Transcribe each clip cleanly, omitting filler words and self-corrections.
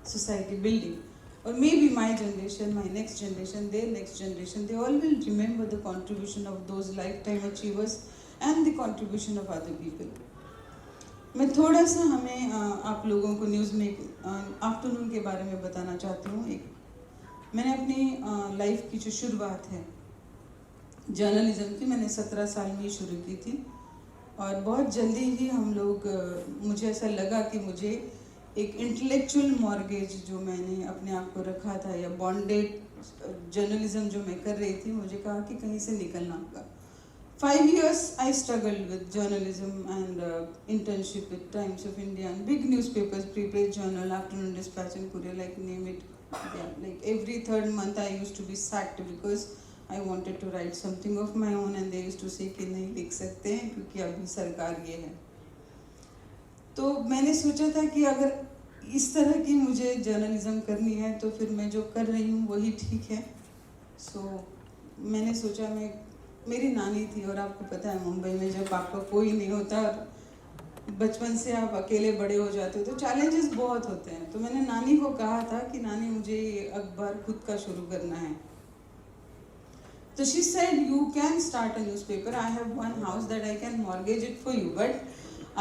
society building. Or maybe my generation, my next generation, their next generation, they all will remember the contribution of those lifetime achievers and the contribution of other people. मैं थोड़ा सा हमें आप लोगों को news में afternoon के बारे में बताना चाहती हूँ। एक मैंने अपनी लाइफ की जो शुरुआत है जर्नलिज्म की, मैंने 17 साल में ही शुरू की थी और बहुत जल्दी ही हम लोग मुझे ऐसा लगा कि मुझे एक इंटेलेक्चुअल मॉर्गेज जो मैंने अपने आप को रखा था या बॉन्डेड जर्नलिज्म जो मैं कर रही थी, मुझे कहा कि कहीं से निकलना होगा। 5 years I struggled with journalism and internship with Times of India and big newspapers, Prepress Journal, Afternoon Dispatch and Courier, like name it. Yeah, like every third month I used to be sacked because I wanted to write something of my own and they used to say कि नहीं लिख सकते हैं क्योंकि अभी सरकार ये है। तो मैंने सोचा था कि अगर इस तरह की मुझे जर्नलिज्म करनी है तो फिर मैं जो कर रही हूँ वही ठीक है। मैंने सोचा मेरी नानी थी और आपको पता है मुंबई में जब आपका कोई नहीं होता और बचपन से आप अकेले बड़े हो जाते हो तो चैलेंजेस बहुत होते हैं। तो मैंने नानी को कहा था कि नानी मुझे अखबार खुद का शुरू करना है। तो she said you can start a newspaper, I have one house that I can mortgage it for you, but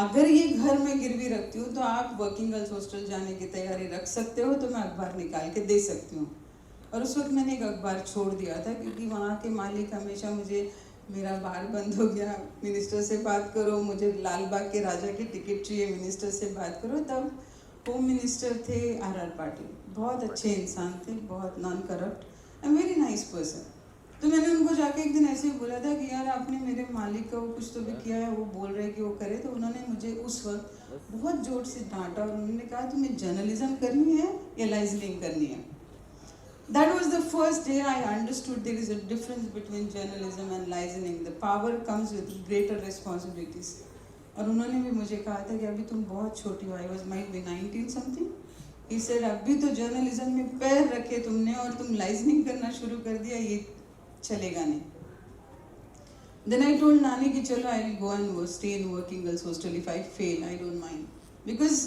अगर ये घर में गिरवी रखती हूँ तो आप वर्किंग गर्ल्स हॉस्टल जाने की तैयारी रख सकते हो, तो मैं अखबार निकाल के दे सकती हूँ। और उस वक्त मैंने एक अखबार छोड़ दिया था क्योंकि वहाँ के मालिक हमेशा मुझे, मेरा बार बंद हो गया, मिनिस्टर से बात करो, मुझे लाल बाग के राजा की टिकट चाहिए, मिनिस्टर से बात करो। तब होम मिनिस्टर थे आर पाटिल, बहुत अच्छे इंसान थे, बहुत non corrupt and very nice person. तो मैंने उनको जाके एक दिन ऐसे ही बोला था कि यार आपने मेरे मालिक का वो कुछ तो भी किया है, वो बोल रहे कि वो करे। तो उन्होंने मुझे उस वक्त बहुत जोर से डांटा और उन्होंने कहा तुम्हें जर्नलिज्म करनी है या लाइजनिंग करनी है। That was the first day I understood there is a difference between journalism and licensing. The power comes with greater responsibilities. और उन्होंने भी मुझे कहा था कि अभी तुम बहुत छोटी हो, I was might be 19 something. He said अभी तो जर्नलिज्म में पैर रखे तुमने और तुम लाइजनिंग करना शुरू कर दिया, ये चलेगा नहीं। Then I told नानी कि चलो I will go and stay in working girls hostel. If I fail, I don't mind because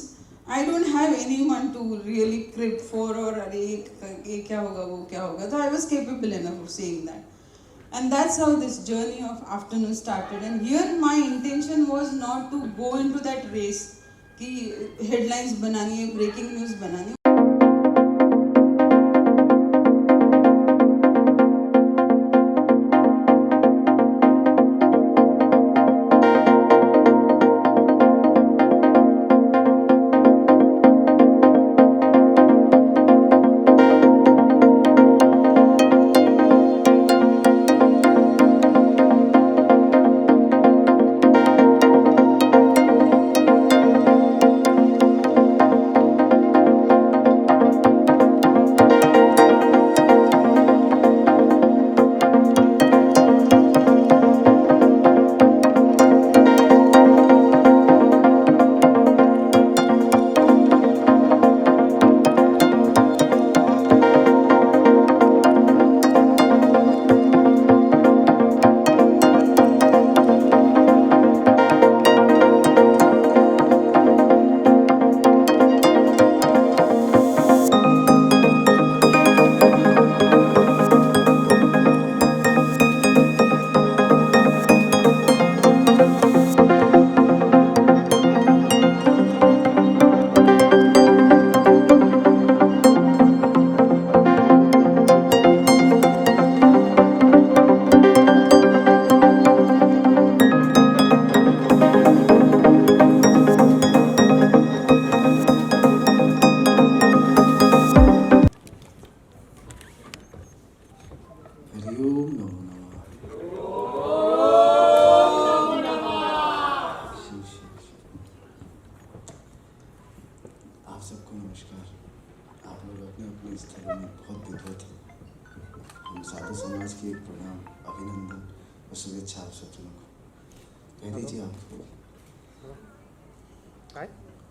I don't have anyone to really crib for or अरे ये क्या होगा वो क्या होगा। तो I was capable enough of saying that, and that's how this journey of afternoon started. And here my intention was not to go into that race कि headlines बनानी है, breaking news बनानी है।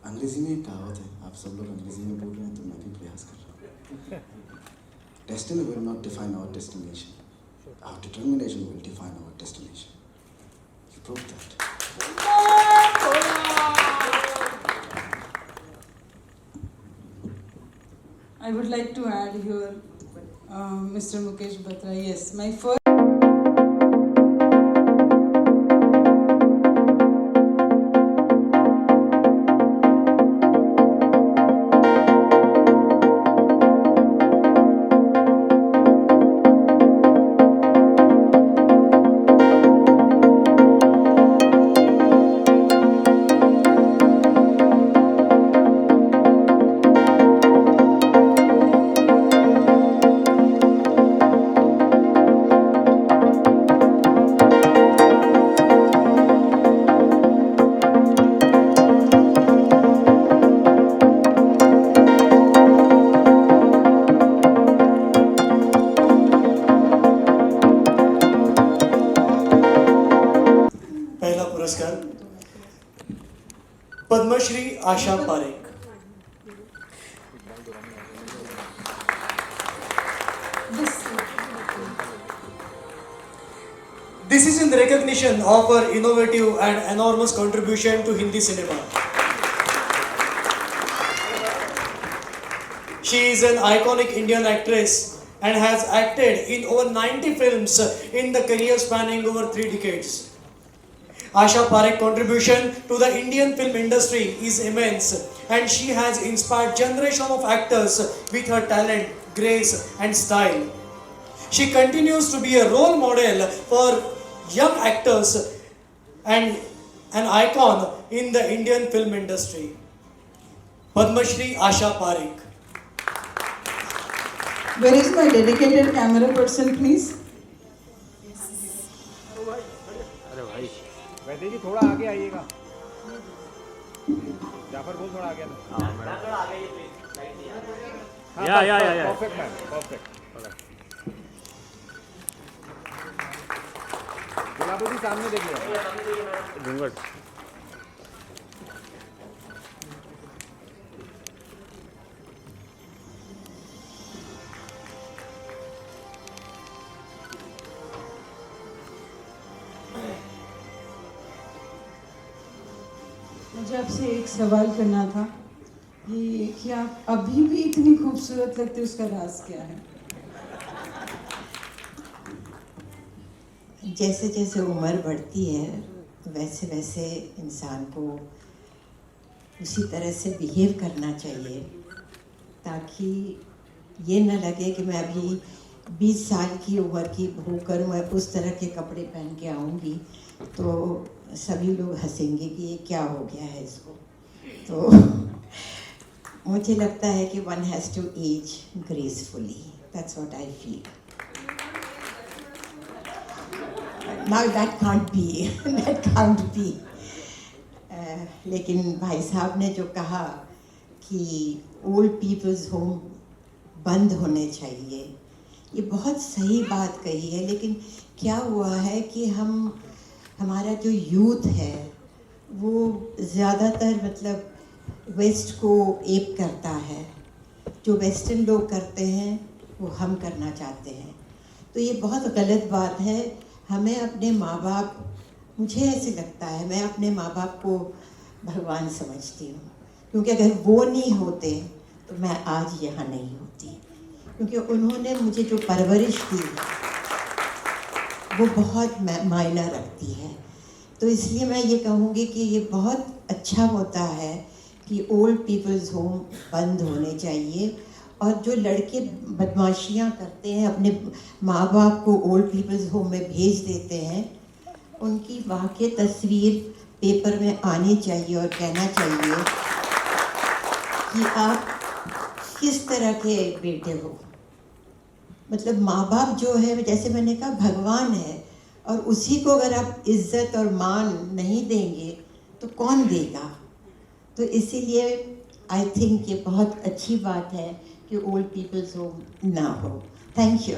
अंग्रेजी में एक कहावत है, आप सब लोग अंग्रेजी में बोल रहे हैं तो मैं भी प्रयास कर रहा हूँ। Destiny will not define our destination. Our determination will define our destination. You proved that. I would like to add here, Mr. Mukesh Batra. Yes, my first. पहला पुरस्कार Padmashri Asha Parekh. This is in the recognition of her innovative and enormous contribution to Hindi cinema. She is an iconic Indian actress and has acted in over 90 films in the career spanning over 3 decades. Asha Parekh's contribution to the Indian film industry is immense, and she has inspired generation of actors with her talent, grace and style. She continues to be a role model for young actors and an icon in the Indian film industry. Padma Shri Asha Parekh. Where is my dedicated camera person, please? वैसे जी थोड़ा आगे आइएगा. जाफर बोल थोड़ा आगे ना. या perfect ma'am, perfect. गुलाबी सामने देखिए. घूंघट. मुझे आपसे एक सवाल करना था कि आप अभी भी इतनी खूबसूरत लगते, उसका राज क्या है? जैसे जैसे उम्र बढ़ती है वैसे वैसे इंसान को उसी तरह से बिहेव करना चाहिए ताकि ये न लगे कि मैं अभी 20 साल की उम्र की होकर मैं उस तरह के कपड़े पहन के आऊँगी तो सभी लोग हंसेंगे कि ये क्या हो गया है इसको. तो मुझे लगता है कि one has to age gracefully. That's what I feel. Now that can't be. That can't be. लेकिन भाई साहब ने जो कहा कि ओल्ड पीपल्स होम बंद होने चाहिए, ये बहुत सही बात कही है. लेकिन क्या हुआ है कि हमारा जो यूथ है वो ज़्यादातर मतलब वेस्ट को एप करता है. जो वेस्टर्न लोग करते हैं वो हम करना चाहते हैं. तो ये बहुत गलत बात है. हमें अपने माँ बाप, मुझे ऐसे लगता है, मैं अपने माँ बाप को भगवान समझती हूँ, क्योंकि अगर वो नहीं होते तो मैं आज यहाँ नहीं होती. क्योंकि उन्होंने मुझे जो परवरिश दी वो बहुत मायना रखती है. तो इसलिए मैं ये कहूँगी कि ये बहुत अच्छा होता है कि ओल्ड पीपल्स होम बंद होने चाहिए. और जो लड़के बदमाशियाँ करते हैं, अपने माँ बाप को ओल्ड पीपल्स होम में भेज देते हैं, उनकी वाकई तस्वीर पेपर में आनी चाहिए और कहना चाहिए कि आप किस तरह के बेटे हो. मतलब माँ बाप जो है, जैसे मैंने कहा, भगवान है, और उसी को अगर आप इज्जत और मान नहीं देंगे तो कौन देगा. तो इसीलिए आई थिंक ये बहुत अच्छी बात है कि ओल्ड पीपल्स होम ना हो. Thank you.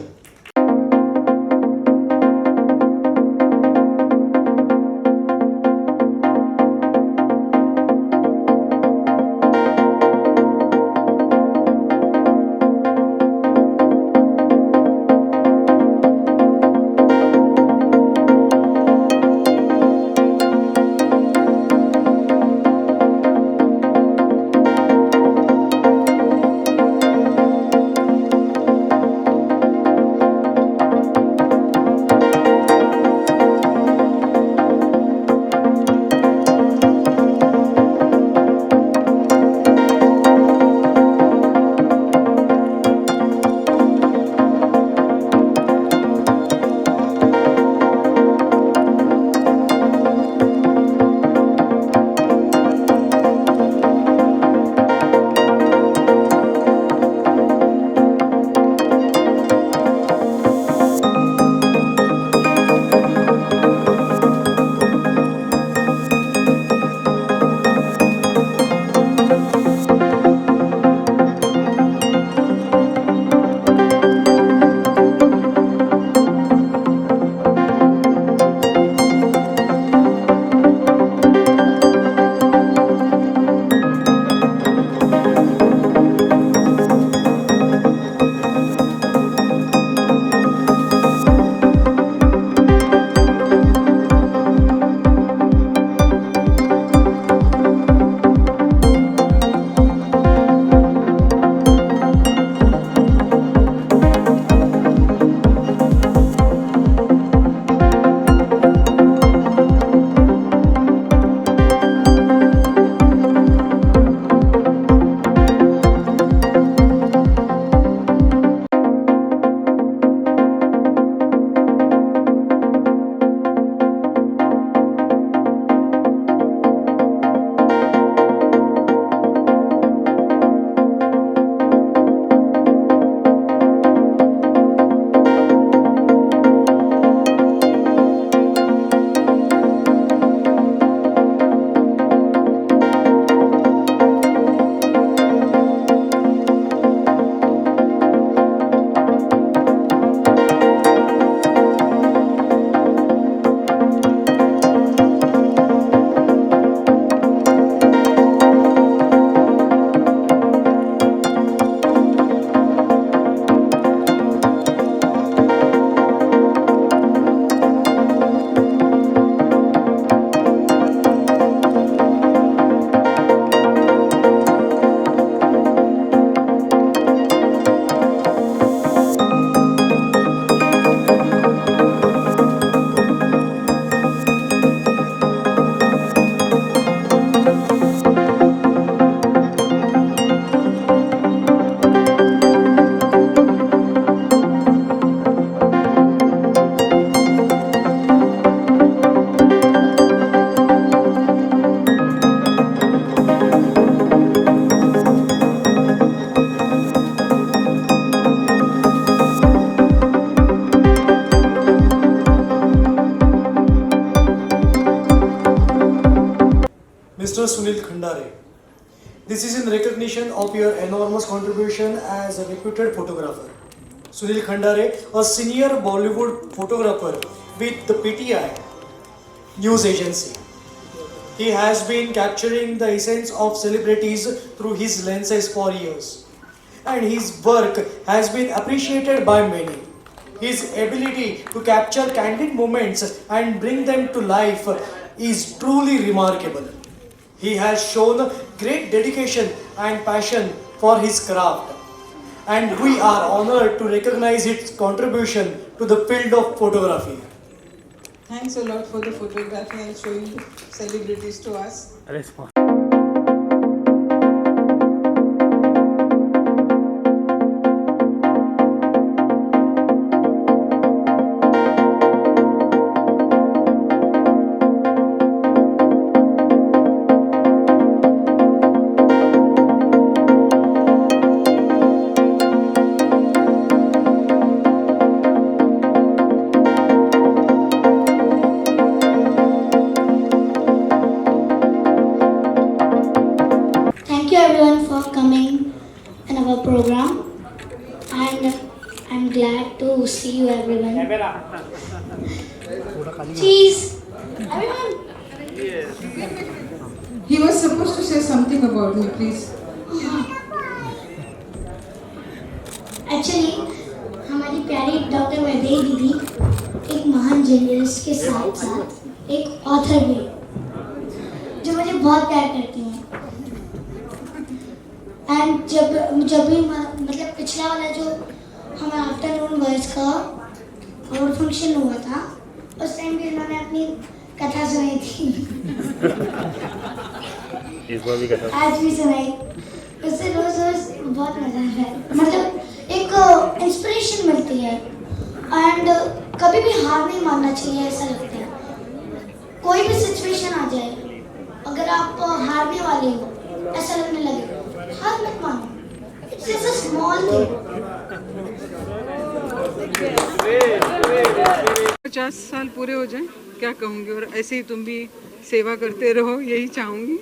Mr. Sunil Khandare. This is in recognition of your enormous contribution as a reputed photographer. Sunil Khandare, a senior Bollywood photographer with the PTI news agency. He has been capturing the essence of celebrities through his lenses for years, and his work has been appreciated by many. His ability to capture candid moments and bring them to life is truly remarkable. He has shown great dedication and passion for his craft, and we are honored to recognize its contribution to the field of photography. Thanks a lot for the photography and showing the celebrities to us. अरे Thank you everyone for coming in our program, and I'm glad to see you everyone. Cheese! Everyone! He was supposed to say something about me, please. Actually हमारी प्यारी doctor Vaidehi दीदी एक महान journalist के साथ साथ एक ऑथर भी है, जो मुझे बहुत प्यार करती हैं। एंड जब भी मतलब पिछला वाला जो हमारा आफ्टरनून वॉइस का और फंक्शन हुआ था, उस टाइम भी उन्होंने अपनी कथा सुनाई थी। इस बार भी कथा आज भी सुनाई, उससे रोज रोज बहुत मजा आता है। मतलब एक इंस्पिरेशन मिलती है, एंड कभी भी हार नहीं मानना चाहिए, ऐसा लगता है। कोई भी सिचुएशन आ जाए, अगर आप हारने वाले हो, ऐसा लगने लगे, हार मत मानो। It's just a small thing. 50 साल पूरे हो जाएं, क्या कहूँगी, और ऐसे ही तुम भी सेवा करते रहो, यही चाहूँगी।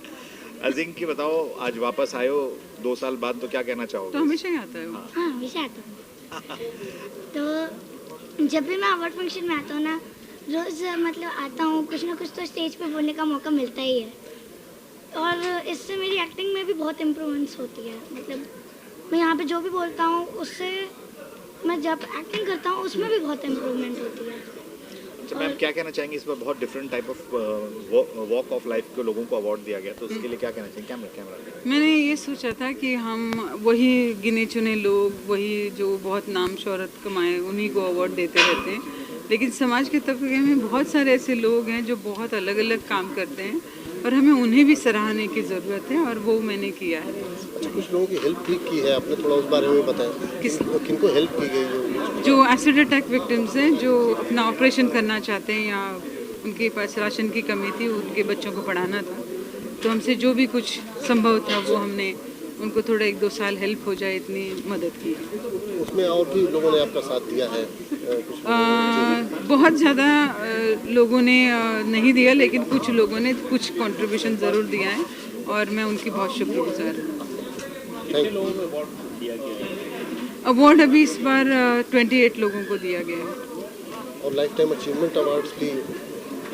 अजिंग की बताओ, आज वापस आए हो 2 साल बाद, तो क्या कहना चाहोगे? तो हमेशा ही आता है वो। हाँ, हमेशा आता हूँ। तो जब भी मैं अवार्ड फंक्शन में आता हूँ ना, रोज मतलब आता हूँ, कुछ ना कुछ तो स्टेज पे बोलने का मौका मिलता ही है, और इससे मेरी एक्टिंग में भी बहुत इम्प्रूवमेंट्स होती है। मतलब मैं यहाँ पे जो भी बोलता हूँ, उससे मैं जब एक्टिंग करता हूँ उसमें भी बहुत इम्प्रूवमेंट होती है। अच्छा मैम, क्या कहना चाहेंगे? इस पर बहुत different type of walk of life के लोगों को अवार्ड दिया गया, तो उसके लिए क्या कहना चाहेंगे? कैमरा मैंने ये सोचा था कि हम वही गिने चुने लोग, वही जो बहुत नाम शोहरत कमाए, उन्हीं को अवार्ड देते रहते हैं, लेकिन समाज के तबके में बहुत सारे ऐसे लोग हैं जो बहुत अलग अलग काम करते हैं, और हमें उन्हें भी सराहने की ज़रूरत है, और वो मैंने किया है। कुछ लोगों की हेल्प भी की है आपने, थोड़ा उस बारे में बताएं। किनको हेल्प की गई? जो एसिड अटैक विक्टिम्स हैं, जो अपना ऑपरेशन करना चाहते हैं, या उनके पास राशन की कमी थी, उनके बच्चों को पढ़ाना था, तो हमसे जो भी कुछ संभव था वो हमने उनको थोड़ा 1-2 साल हेल्प हो जाए इतनी मदद की। उसमें और भी लोगों ने आपका साथ दिया है? बहुत ज़्यादा लोगों ने नहीं दिया, लेकिन कुछ लोगों ने कुछ कंट्रीब्यूशन ज़रूर दिया है, और मैं उनकी बहुत शुक्रगुजार हूँ। अवार्ड अभी इस बार 28 लोगों को दिया गया है, और लाइफ टाइम अचीवमेंट अवार्ड्स भी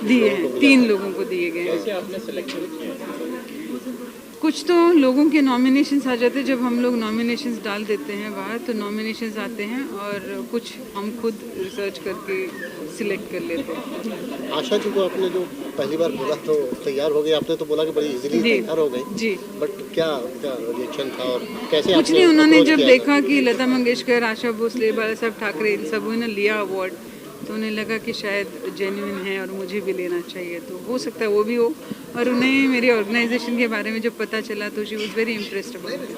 दिए हैं, 3 लोगों को दिए गए हैं। आपने सिलेक्शन किया? कुछ तो लोगों के नॉमिनेशंस आ जाते हैं, जब हम लोग नॉमिनेशंस डाल देते हैं बाहर, तो नॉमिनेशंस आते हैं, और कुछ हम खुद रिसर्च करके सिलेक्ट कर लेते हैं। आशा जी को आपने जो पहली बार बोला तो तैयार हो गए, आपने तो बोला कि बड़ी इजीली तैयार हो गई जी, बट क्या उनका रिएक्शन था और कैसे? कुछ नहीं, उन्होंने जब देखा कि लता मंगेशकर, आशा भोसले, बाला साहब ठाकरे, इन सबों ने लिया अवार्ड, तो उन्हें लगा कि शायद जेन्युइन है और मुझे भी लेना चाहिए, तो हो सकता है वो भी हो। और उन्हें मेरी ऑर्गेनाइजेशन के बारे में जब पता चला, तो she was very impressed about it,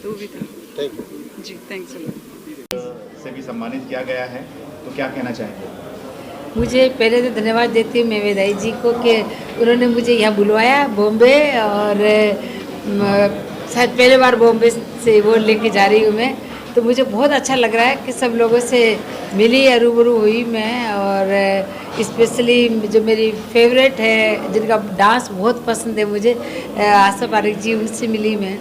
तो वो भी था। Thank you ji, thanks a lot. से भी सम्मानित किया गया है, तो क्या कहना चाहेंगे? मुझे पहले तो धन्यवाद देती हूँ मैं वेदाई जी को कि उन्होंने मुझे यहाँ बुलवाया बॉम्बे, और शायद पहले बार बॉम्बे से अवार्ड लेके जा रही हूँ मैं, तो मुझे बहुत अच्छा लग रहा है कि सब लोगों से मिली, रूबरू हुई मैं, और स्पेशली जो मेरी फेवरेट है, जिनका डांस बहुत पसंद है मुझे, आशा पारेख जी, उनसे मिली मैं,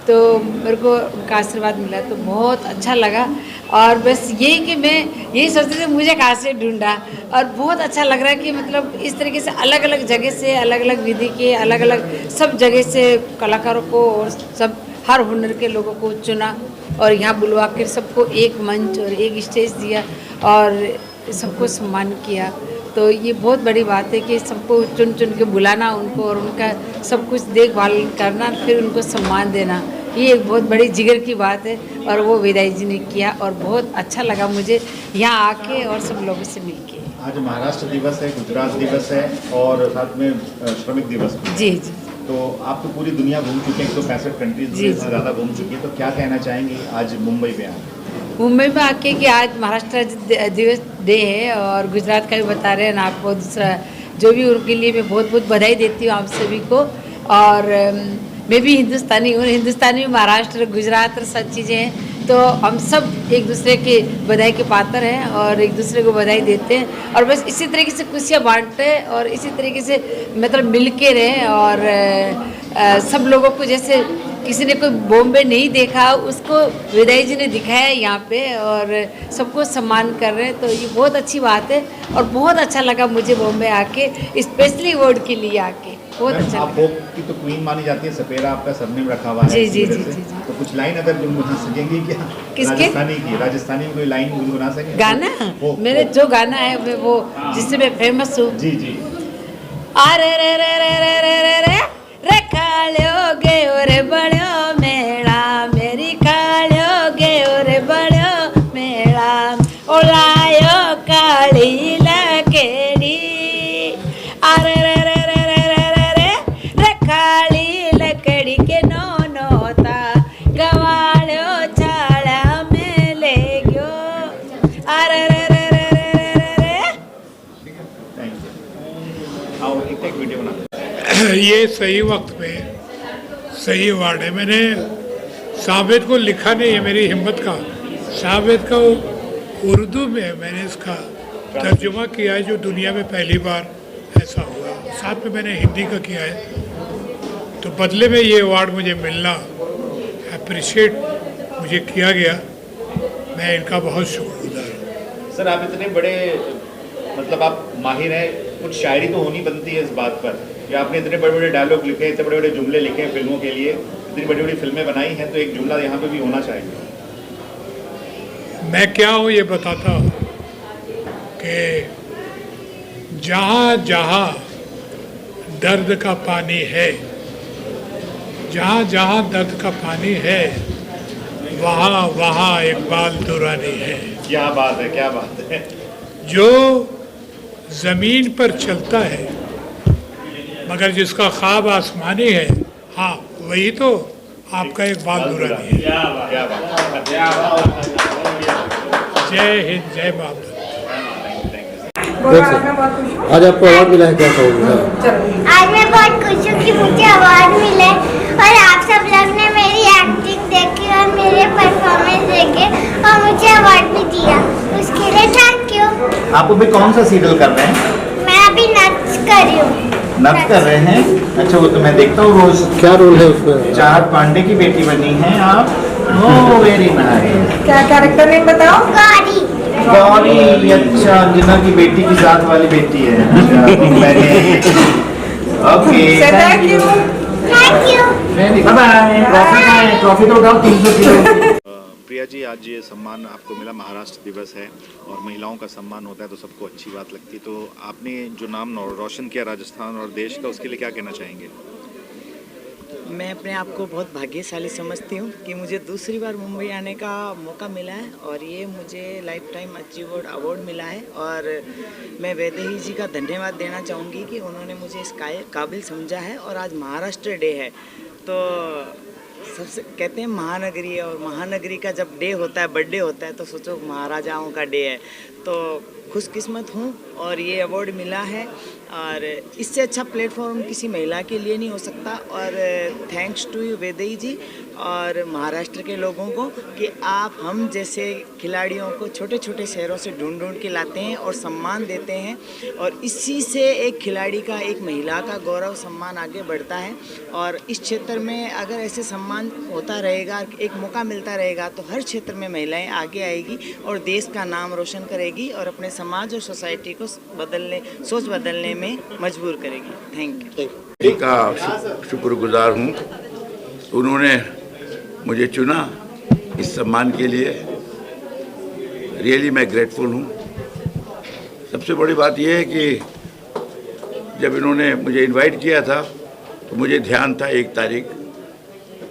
तो मेरे को उनका आशीर्वाद मिला तो बहुत अच्छा लगा। और बस यही कि मैं यही सोचती थी मुझे कहाँ से ढूंढा, और बहुत अच्छा लग रहा है कि मतलब इस तरीके से अलग अलग जगह से, अलग अलग विधि के, अलग अलग सब जगह से कलाकारों को और सब हर हुनर के लोगों को चुना और यहाँ बुलवा कर सबको एक मंच और एक स्टेज दिया और सबको सम्मान किया। तो ये बहुत बड़ी बात है कि सबको चुन चुन के बुलाना उनको और उनका सब कुछ देखभाल करना, फिर उनको सम्मान देना, ये एक बहुत बड़ी जिगर की बात है और वो विदाई जी ने किया और बहुत अच्छा लगा मुझे यहाँ आके और सब लोगों से मिलके। आज महाराष्ट्र दिवस है, गुजरात दिवस है और साथ में श्रमिक दिवस भी है। जी जी। तो आप तो पूरी दुनिया घूम चुके हैं, 165 कंट्रीज से ज़्यादा घूम चुकी है, तो क्या कहना चाहेंगे आज मुंबई में आके? मुंबई में आके कि आज महाराष्ट्र दिवस डे है और गुजरात का भी बता रहे हैं ना आपको, दूसरा जो भी उनके लिए मैं बहुत बहुत बधाई देती हूँ आप सभी को। और मैं भी हिंदुस्तानी हूँ, हिंदुस्तानी में महाराष्ट्र गुजरात और सब चीज़ें हैं, तो हम सब एक दूसरे के बधाई के पात्र हैं और एक दूसरे को बधाई देते हैं और बस इसी तरीके से खुशियाँ बांटते हैं और इसी तरीके से मतलब मिल के रहें। और सब लोगों को, जैसे किसी ने कोई बॉम्बे नहीं देखा उसको विदाई जी ने दिखाया यहाँ पे और सबको सम्मान कर रहे हैं, तो ये बहुत अच्छी बात है और बहुत अच्छा लगा मुझे बॉम्बे आके, स्पेशली वर्ड के लिए आके बहुत अच्छा आप लगा। वोक की तो क्वीन मानी जाती है, सपेरा आपका सरनेम रखा हुआ है। जी, जी, इसी वजह जी, से। जी, जी। तो कुछ लाइन अगर गुनगुना सकेंगी क्या? किसके? राजस्थानी में कोई लाइन गुनगुना सकेंगे? गाना वो मेरे जो गाना है वो जिससे मैं फेमस हूँ। जी जी। अरे रे रे रे रे रे रे रे रे खालियो गे रे बड़ो मेला, मेरी खालियो गे रे बड़ो मेला, ओलायो काली लकेड़ी, अरे रे रे रे रे रे रे रे रे काली लकड़ी के नो नोता गवालो छाड़ा में ले गयो, अरे रे रे रे रे रे रे रे। Thank you. आओ एक वीडियो बना। ये सही वक्त पे सही वर्ड है। मैंने साबित को लिखा नहीं है, मेरी हिम्मत का साबित का उर्दू में मैंने इसका तर्जुमा किया है, जो दुनिया में पहली बार ऐसा हुआ। साथ में मैंने हिंदी का किया है, तो बदले में ये अवार्ड मुझे मिलना, अप्रिशिएट मुझे किया गया, मैं इनका बहुत शुक्रगुजार हूँ। सर आप इतने बड़े मतलब आप माहिर हैं, कुछ शायरी तो होनी बनती है इस बात पर कि आपने इतने बड़े बड़े डायलॉग लिखे, इतने बड़े बड़े जुमले लिखे हैं फिल्मों के लिए, इतनी बड़ी बड़ी फिल्में बनाई हैं, तो एक जुमला यहाँ पे भी होना चाहिए। मैं क्या हूँ ये बताता हूँ कि जहाँ जहाँ दर्द का पानी है, जहाँ जहाँ दर्द का पानी है, वहाँ वहाँ इकबाल दुरानी है। क्या बात है, क्या बात है। जो ज़मीन पर चलता है मगर जिसका ख्वाब आसमानी है, हाँ वही तो आपका इकबाल दुरानी है। क्या बात। जय हिंद, जय माता। आज आपको अवार्ड मिला है, क्या कहोगे? आज मैं बहुत खुश हूँ कि मुझे अवार्ड मिले और आप सब लोग ने मेरी एक्टिंग देखी और मेरे परफॉर्मेंस देखे और मुझे अवार्ड भी दिया, उसके लिए थैंक यू। आप अभी कौन सा सीरियल कर रहे हैं? मैं अभी नाच कर रही हूँ। नाच कर रहे हैं? अच्छा, वो तो मैं देखता हूँ रोज। क्या रोल है उसमें? चार पांडे की बेटी बनी हैं आप। Oh very nice. क्या कैरेक्टर नेम बताओ? गौरी। गौरी, अच्छा, अंजना की बेटी की साथ वाली बेटी है। अच्छा, तो मैंने okay, thank you. Thank you. Bye bye. Trophy तो उठाओ 300 किलो। प्रिया जी, आज ये सम्मान आपको मिला, महाराष्ट्र दिवस है और महिलाओं का सम्मान होता है तो सबको अच्छी बात लगती है, तो आपने जो नाम रोशन किया राजस्थान और देश का, उसके लिए क्या कहना चाहेंगे? मैं अपने आप को बहुत भाग्यशाली समझती हूँ कि मुझे दूसरी बार मुंबई आने का मौका मिला है और ये मुझे लाइफ टाइम अचीवर्ड अवार्ड मिला है और मैं वैदेही जी का धन्यवाद देना चाहूँगी कि उन्होंने मुझे इस काबिल समझा है। और आज महाराष्ट्र डे है, तो सबसे कहते हैं महानगरी है और महानगरी का जब डे होता है, बर्थडे होता है, तो सोचो महाराजाओं का डे है, तो खुशकिस्मत हूँ और ये अवार्ड मिला है और इससे अच्छा प्लेटफॉर्म किसी महिला के लिए नहीं हो सकता। और थैंक्स टू यू वैदेही जी और महाराष्ट्र के लोगों को कि आप हम जैसे खिलाड़ियों को छोटे छोटे शहरों से ढूंढ ढूंढ के लाते हैं और सम्मान देते हैं, और इसी से एक खिलाड़ी का, एक महिला का गौरव सम्मान आगे बढ़ता है। और इस क्षेत्र में अगर ऐसे सम्मान होता रहेगा, एक मौका मिलता रहेगा, तो हर क्षेत्र में महिलाएं आगे आएगी और देश का नाम रोशन करेगी और अपने समाज और सोसाइटी को सोच बदलने में मजबूर करेगी। Thank you. का शुक्रगुजार हूँ, उन्होंने मुझे चुना इस सम्मान के लिए। रियली मैं ग्रेटफुल हूँ। सबसे बड़ी बात यह है कि जब इन्होंने मुझे इनवाइट किया था तो मुझे ध्यान था 1 तारीख,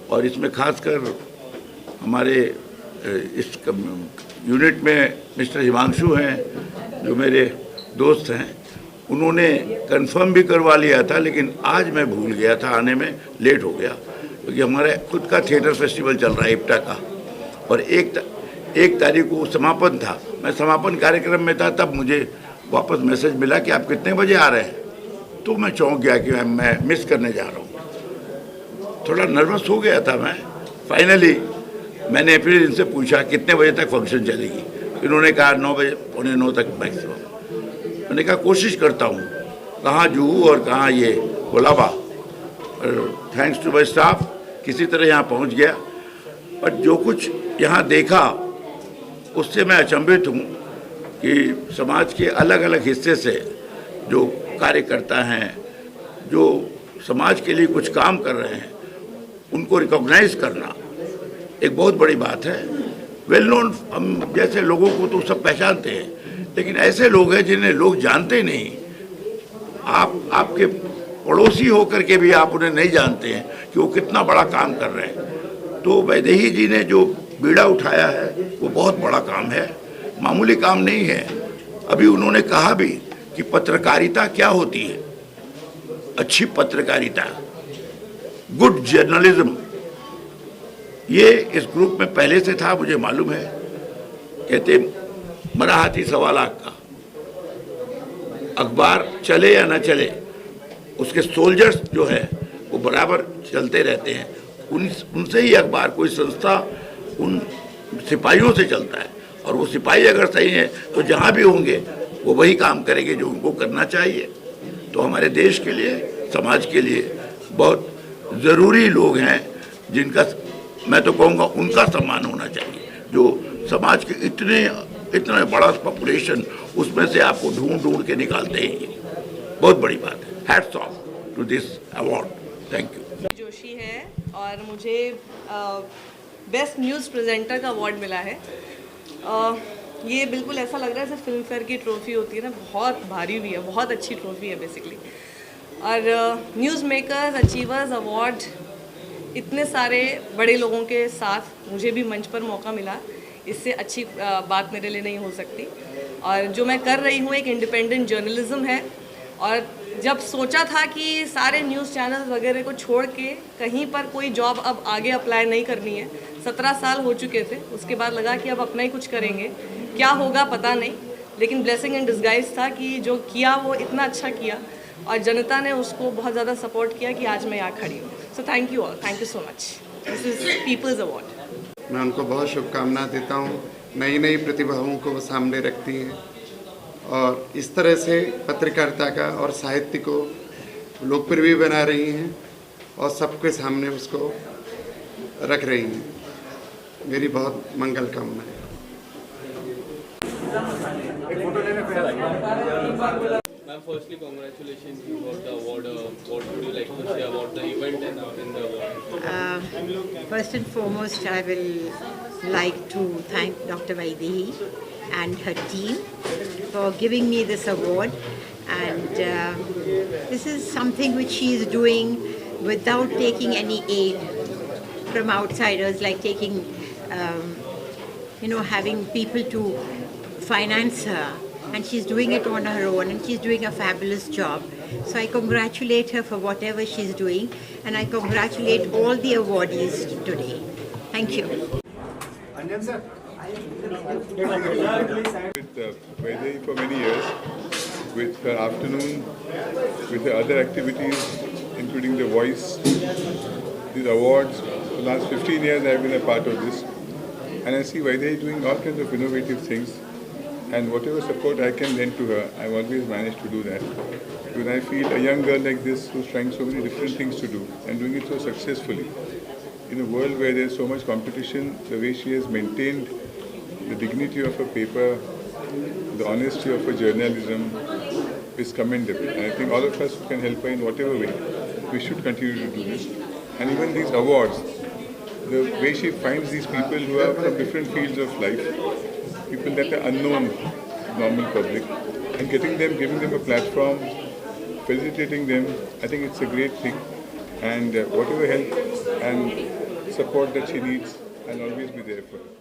और इसमें खासकर हमारे इस यूनिट में मिस्टर हिमांशु हैं जो मेरे दोस्त हैं, उन्होंने कंफर्म भी करवा लिया था, लेकिन आज मैं भूल गया था आने में, लेट हो गया, क्योंकि हमारे खुद का थिएटर फेस्टिवल चल रहा है इप्टा का, और एक तारीख को समापन था। मैं समापन कार्यक्रम में था, तब मुझे वापस मैसेज मिला कि आप कितने बजे आ रहे हैं, तो मैं चौंक गया कि मैं मिस करने जा रहा हूँ। थोड़ा नर्वस हो गया था मैं। फाइनली मैंने फिर इनसे पूछा कितने बजे तक फंक्शन चलेगी। इन्होंने कहा 9 बजे, 8:45 तक मैक्सिमम। मैंने कहा कोशिश करता हूँ, कहाँ जुहू और कहाँ ये Colaba, thanks to my staff किसी तरह यहाँ पहुँच गया। पर जो कुछ यहाँ देखा उससे मैं अचंभित हूँ कि समाज के अलग अलग हिस्से से जो कार्यकर्ता हैं, जो समाज के लिए कुछ काम कर रहे हैं, उनको रिकॉग्नाइज करना एक बहुत बड़ी बात है। वेल नोन हम जैसे लोगों को तो सब पहचानते हैं, लेकिन ऐसे लोग हैं जिन्हें लोग जानते नहीं। आपके पड़ोसी होकर के भी आप उन्हें नहीं जानते हैं कि वो कितना बड़ा काम कर रहे हैं। तो वैदेही जी ने जो बीड़ा उठाया है वो बहुत बड़ा काम है, मामूली काम नहीं है। अभी उन्होंने कहा भी कि पत्रकारिता क्या होती है, अच्छी पत्रकारिता, गुड जर्नलिज्म, ये इस ग्रुप में पहले से था, मुझे मालूम है। कहते मरा हाथी 1.25 लाख का, अखबार चले या ना चले, उसके सोल्जर्स जो है वो बराबर चलते रहते हैं। उनसे ही अखबार, कोई संस्था उन सिपाहियों से चलता है, और वो सिपाही अगर सही है तो जहाँ भी होंगे वो वही काम करेंगे जो उनको करना चाहिए। तो हमारे देश के लिए, समाज के लिए बहुत ज़रूरी लोग हैं जिनका मैं तो कहूँगा उनका सम्मान होना चाहिए। जो समाज के इतना बड़ा पॉपुलेशन, उसमें से आपको ढूंढ ढूंढ के निकालते हैं, बहुत बड़ी बात है। Hats off to this award. Thank you. Joshi है और मुझे बेस्ट न्यूज़ प्रेजेंटर का अवार्ड मिला है। ये बिल्कुल ऐसा लग रहा है जैसे फिल्म फेयर की ट्रॉफी होती है ना, बहुत भारी भी है, बहुत अच्छी ट्रॉफी है बेसिकली। और न्यूज़ मेकर्स अचीवर्स अवार्ड, इतने सारे बड़े लोगों के साथ मुझे भी मंच पर मौका मिला, इससे अच्छी बात मेरे लिए नहीं हो सकती। और जो मैं कर रही हूँ एक इंडिपेंडेंट जर्नलिज्म है, और जब सोचा था कि सारे न्यूज़ चैनल्स वगैरह को छोड़ के कहीं पर कोई जॉब अब आगे अप्लाई नहीं करनी है, 17 साल हो चुके थे, उसके बाद लगा कि अब अपना ही कुछ करेंगे, क्या होगा पता नहीं, लेकिन ब्लेसिंग इन डिस्गाइज था कि जो किया वो इतना अच्छा किया और जनता ने उसको बहुत ज़्यादा सपोर्ट किया कि आज मैं यहाँ खड़ी हूँ। So thank you all, thank you so much. This is people's award. मैं उनको बहुत शुभकामना देता हूँ। नई नई प्रतिभाओं को वो सामने रखती हैं और इस तरह से पत्रकारिता का और साहित्य को लोकप्रिय भी बना रही हैं और सबके सामने उसको रख रही हैं। मेरी बहुत मंगल कामना है। Ma'am, firstly, congratulations, you got the award. What would you like to say about the event and in the award? First and foremost, I will like to thank Dr. Vaidehi and her team for giving me this award. And this is something which she is doing without taking any aid from outsiders, like taking, having people to finance her. And she's doing it on her own, and she's doing a fabulous job. So I congratulate her for whatever she's doing, and I congratulate all the awardees today. Thank you. Anjan sir. With Vaidehi for many years, with her afternoon, with her other activities, including The Voice, these awards, For the last 15 years I've been a part of this, and I see Vaidehi doing all kinds of innovative things, and whatever support I can lend to her, I've always managed to do that. Because I feel a young girl like this who's trying so many different things to do and doing it so successfully, in a world where there's so much competition, the way she has maintained the dignity of her paper, the honesty of her journalism is commendable. And I think all of us who can help her in whatever way, we should continue to do this. And even these awards, the way she finds these people who are from different fields of life, people that are unknown to normal public, and getting them, giving them a platform, felicitating them, I think it's a great thing. And whatever help and support that she needs, I'll always be there for her.